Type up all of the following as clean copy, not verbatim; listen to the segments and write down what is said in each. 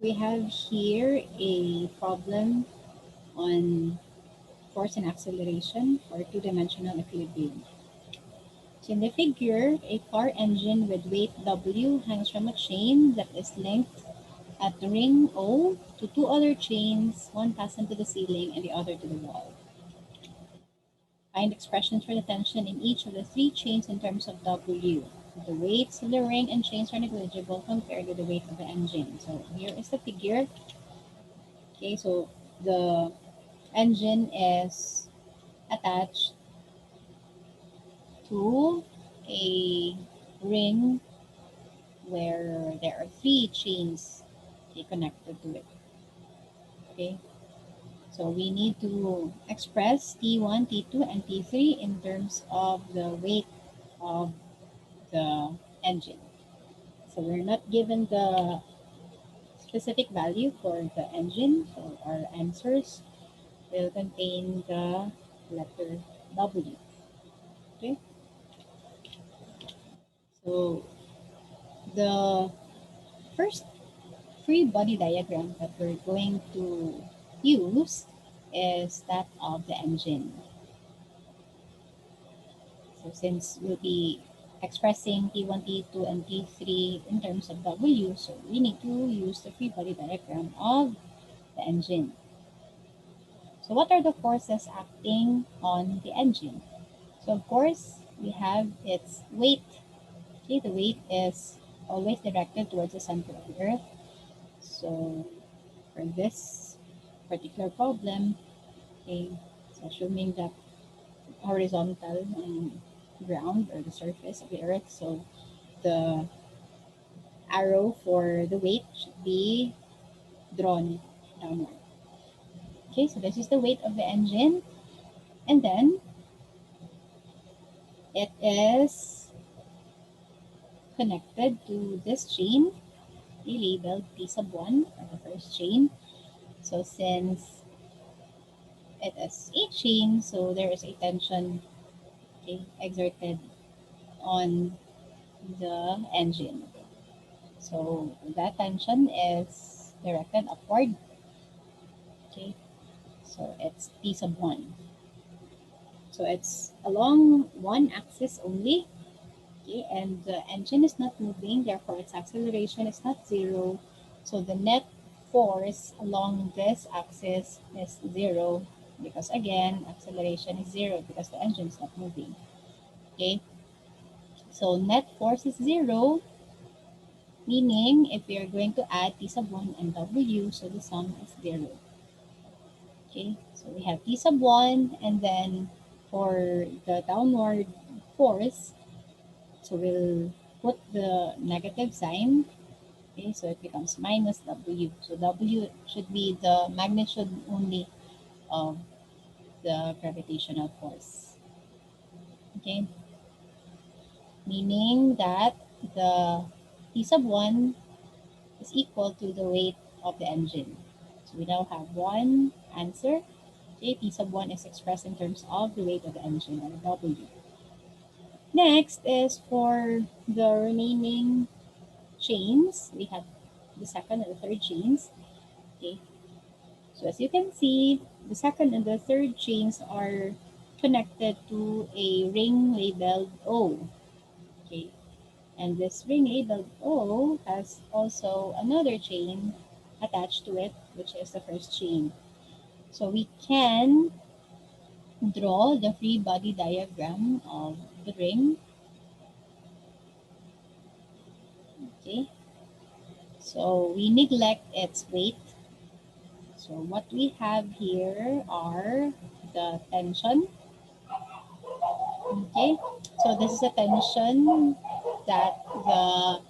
We have here a problem on force and acceleration for two-dimensional equilibrium. So in the figure, a car engine with weight W hangs from a chain that is linked at the ring O to two other chains, one fastened to the ceiling and the other to the wall. Find expressions for the tension in each of the three chains in terms of W. The weights of the ring and chains are negligible compared with the weight of the engine. So here is the figure. Okay, so the engine is attached to a ring where there are three chains, okay, connected to it. Okay, so we need to express T1, T2, and T3 in terms of the weight of the engine. So we're not given the specific value for the engine, so our answers will contain the letter W. Okay, so the first free body diagram that we're going to use is that of the engine. So since we'll be expressing T1, T2, and T3 in terms of W, so we need to use the free body diagram of the engine. So what are the forces acting on the engine? So of course, we have its weight. Okay, the weight is always directed towards the center of the earth. So for this particular problem, okay, so assuming that horizontal ground or the surface of the earth, so the arrow for the weight should be drawn downward. Okay, so this is the weight of the engine, and then it is connected to this chain, we labeled T sub 1 for the first chain. So since it is a chain, so there is a tension, okay, exerted on the engine. So that tension is directed upward. Okay, so it's T sub 1. So it's along one axis only. Okay, and the engine is not moving, therefore its acceleration is not zero. So the net force along this axis is zero because again, acceleration is zero because the engine is not moving. Okay, so net force is zero, meaning if we are going to add T sub 1 and W, so the sum is zero. Okay, so we have T sub 1, and then for the downward force, so we'll put the negative sign. Okay, so it becomes minus W. So W should be the magnitude only of the gravitational force. Okay, meaning that the T sub 1 is equal to the weight of the engine. So we now have one answer. Okay, T sub 1 is expressed in terms of the weight of the engine, or W. Next is for the remaining chains. We have the second and the third chains. Okay, so as you can see, the second and the third chains are connected to a ring labeled O. Okay, and this ring labeled O has also another chain attached to it, which is the first chain. So we can draw the free body diagram of the ring. Okay, so we neglect its weight. So what we have here are the tension. Okay, so this is a tension that the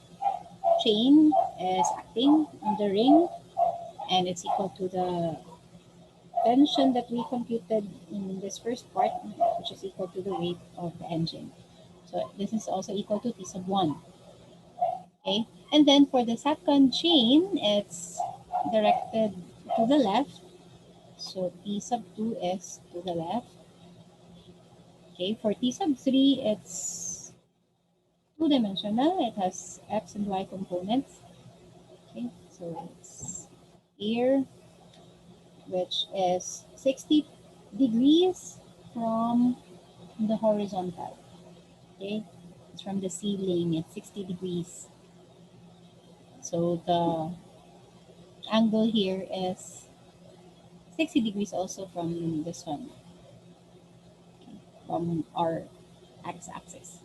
chain is acting on the ring, and it's equal to the tension that we computed in this first part, which is equal to the weight of the engine. So this is also equal to T sub 1. Okay, and then for the second chain, it's directed to the left. So T sub 2 is to the left. Okay, for T sub 3, it's two-dimensional. It has x and y components. Okay, So it's here, which is 60 degrees from the horizontal. Okay, it's from the ceiling. It's 60 degrees. So the angle here is 60 degrees also from the sun, from our x-axis.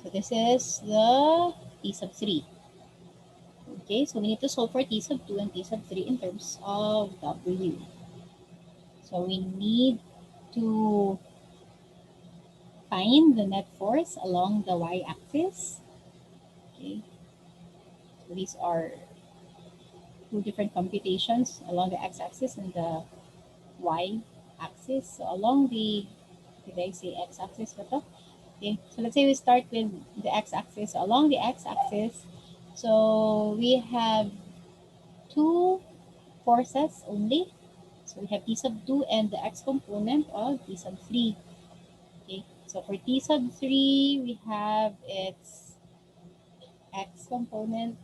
So this is the t sub 3. Okay, so we need to solve for t sub 2 and t sub 3 in terms of w. So we need to find the net force along the y-axis. Okay, so these are two different computations along the x-axis and the y-axis. So along the, did I say x-axis? Okay, so let's say we start with the x-axis. Along the x-axis, so we have two forces only. So we have t sub 2 and the x component of t sub 3. Okay, so for t sub 3, we have its x component.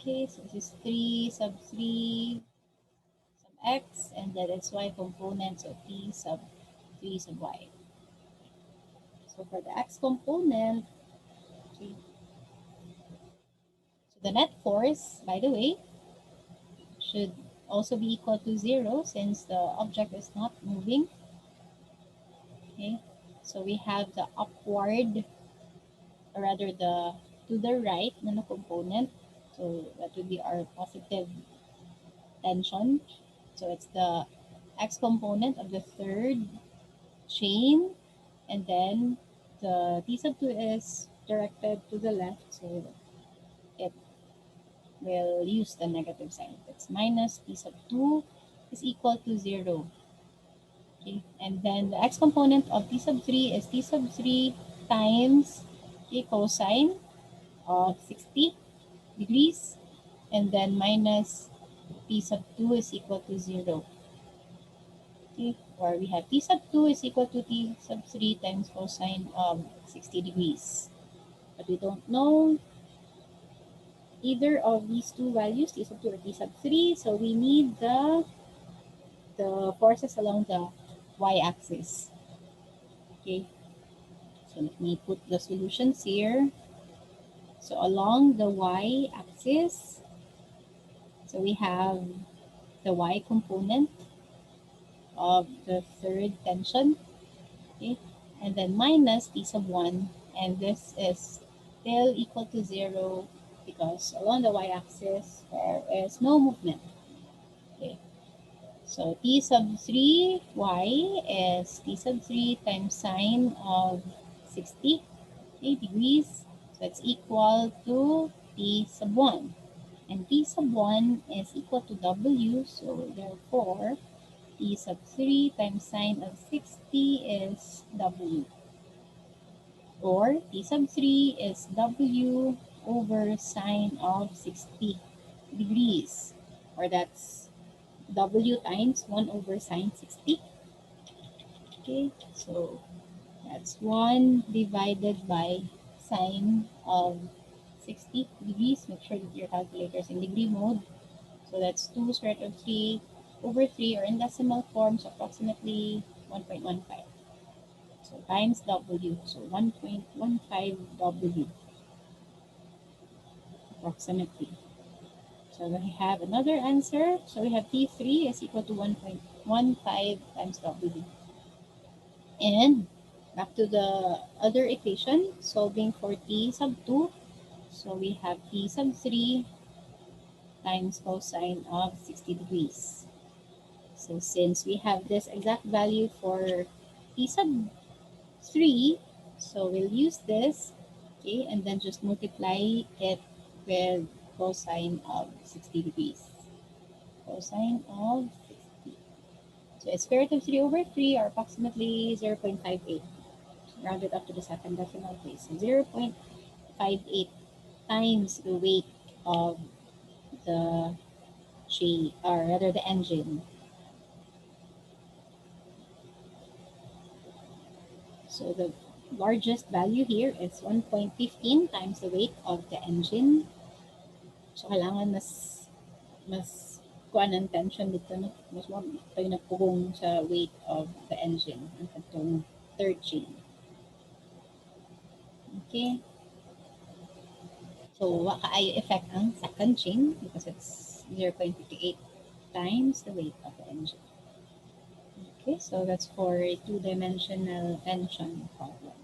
Okay, so this is 3 sub 3 sub x, and then its y component, so t sub 3 sub y. So for the x component, okay, so the net force, by the way, should also be equal to 0 since the object is not moving. Okay, so we have the upward, or rather the to the right na component. So that would be our positive tension. So it's the x component of the third chain, and then the t sub 2 is directed to the left, so it will use the negative sign. It's minus t sub 2 is equal to 0. Okay, and then the x component of t sub 3 is t sub 3 times the cosine of 60 degrees, and then minus t sub 2 is equal to 0. Okay, or we have t sub 2 is equal to t sub 3 times cosine of 60 degrees. But we don't know either of these two values, t sub 2 or t sub 3, so we need the forces along the y-axis. Okay, so let me put the solutions here. So along the y-axis, so we have the y component of the third tension, okay, and then minus t sub 1, and this is still equal to 0 because along the y-axis there is no movement. Okay, so t sub 3 y is t sub 3 times sine of 60 degrees, so it's equal to t sub 1. And t sub 1 is equal to w, so therefore t sub 3 times sine of 60 is w. Or t sub 3 is w over sine of 60 degrees. Or that's w times 1 over sine 60. Okay, so that's 1 divided by sine of 60 degrees. Make sure that your calculator is in degree mode. So that's 2 square root of 3 over 3, or in decimal forms, approximately 1.15. So times W, so 1.15 W approximately. So we have another answer. So we have T3 is equal to 1.15 times W. And back to the other equation, solving for T sub 2. So we have T sub 3 times cosine of 60 degrees. So since we have this exact value for T sub 3, so we'll use this, okay, and then just multiply it with cosine of 60 degrees. Cosine of 60. So it's square root of 3 over 3, or approximately 0.58. Rounded up to the second decimal place. So 0.58 times the weight of the G, or rather the engine. So the largest value here is 1.15 times the weight of the engine. So, kailangan mas kuan ang tension dito, no? Mas mo tayo nagpugong sa weight of the engine ang katong third chain. Okay? So, wa kaayo effect ang second chain because it's 0.58 times the weight of the engine. Okay, so that's for a two-dimensional tension problem.